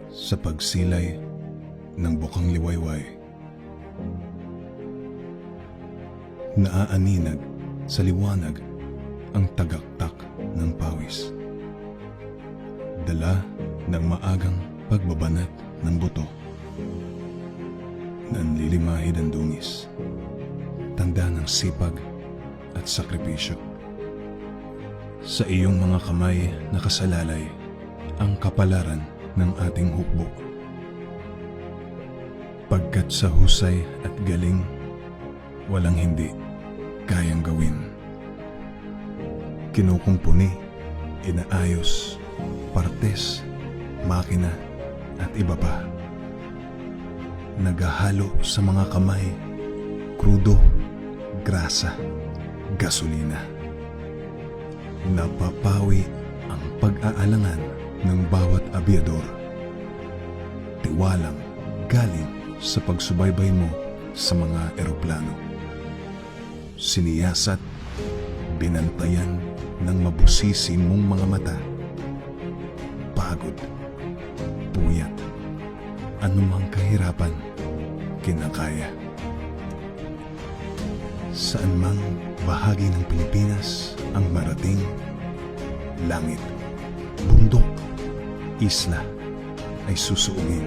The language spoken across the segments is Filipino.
Sa pagsilay ng bukang liwayway, naaaninag sa liwanag ang tagaktak ng pawis, dala ng maagang pagbabanat ng buto. Nanlilimahid ang dungis, tanda ng sipag at sakripisyo. Sa iyong mga kamay nakasalalay ang kapalaran ng ating hukbo. Pagkat sa husay at galing, walang hindi kayang gawin. Kinukumpuni, inaayos, partes, makina at iba pa. Naghahalo sa mga kamay, krudo, grasa, gasolina. Napapawi ang pag-aalangan ng bawat abyador. Tiwalang galing sa pagsubaybay mo sa mga eroplano. Siniyasat, binantayan ng mabusisi mong mga mata. Pagod, puyat, anumang kahirapan, kinakaya. Saan mang bahagi ng Pilipinas ang marating, langit, bundok, isla ay susuungin.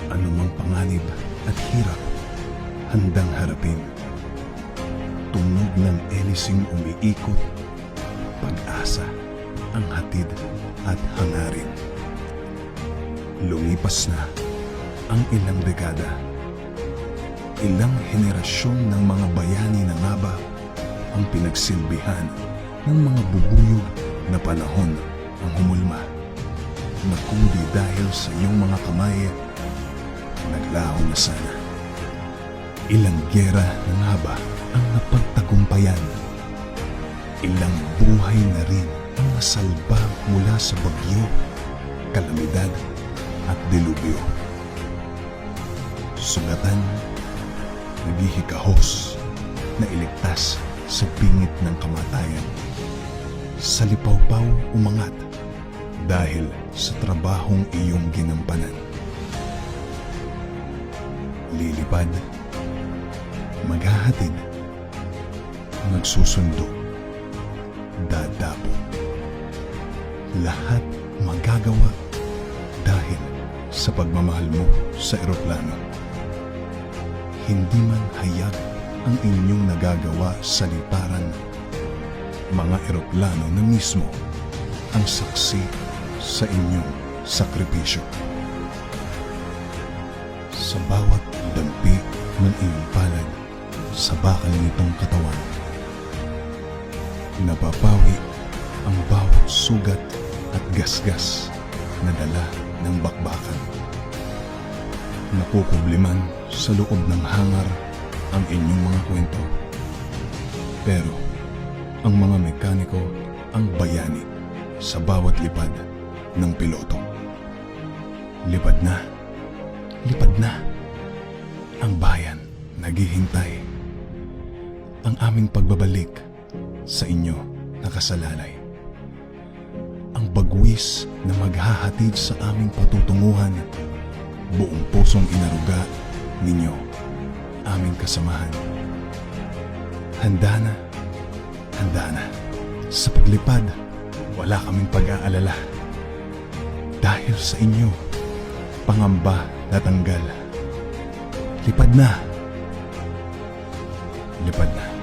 Anumang panganib at hirap, handang harapin. Tunog ng elising umiikot, pag-asa ang hatid at hangarin. Lumipas na ang ilang dekada. Ilang henerasyon ng mga bayani na nga ba ang pinagsilbihan ng mga bubuyog na panahon ang humulma, na kundi dahil sa iyong mga kamay, naglaho na sana. Ilang gera na nga ba ang napagtagumpayan? Ilang buhay na rin ang nasalba mula sa bagyo, kalamidad at dilubyo. Sugatan, naghihikahos na iligtas sa pingit ng kamatayan. Sa lipaw-paw umangat dahil sa trabahong iyong ginampanan. Lilipad, maghahatid, magsusundo, dadapo. Lahat magagawa dahil sa pagmamahal mo sa eroplano. Hindi man hayag ang inyong nagagawa sa liparan, mga eroplano na mismo ang saksi sa inyong sakripisyo. Sa bawat dampi ng iyong palad sa bakal nitong katawan, napapawi ang bawat sugat at gasgas na dala ng bakbakan. Nakukubliman sa loob ng hangar ang inyong mga kwento. Pero ang mga mekaniko ang bayani sa bawat lipad ng piloto. Lipad na, lipad na. Ang bayan naghihintay. Ang aming pagbabalik sa inyo nakasalalay. Ang bagwis na maghahatid sa aming patutunguhan, buong pusong inaruga ninyo aming kasamahan. Handa na, handa na. Sa paglipad, wala kaming pag-aalala. Dahil sa inyo, pangamba natanggal. Lipad na, lipad na.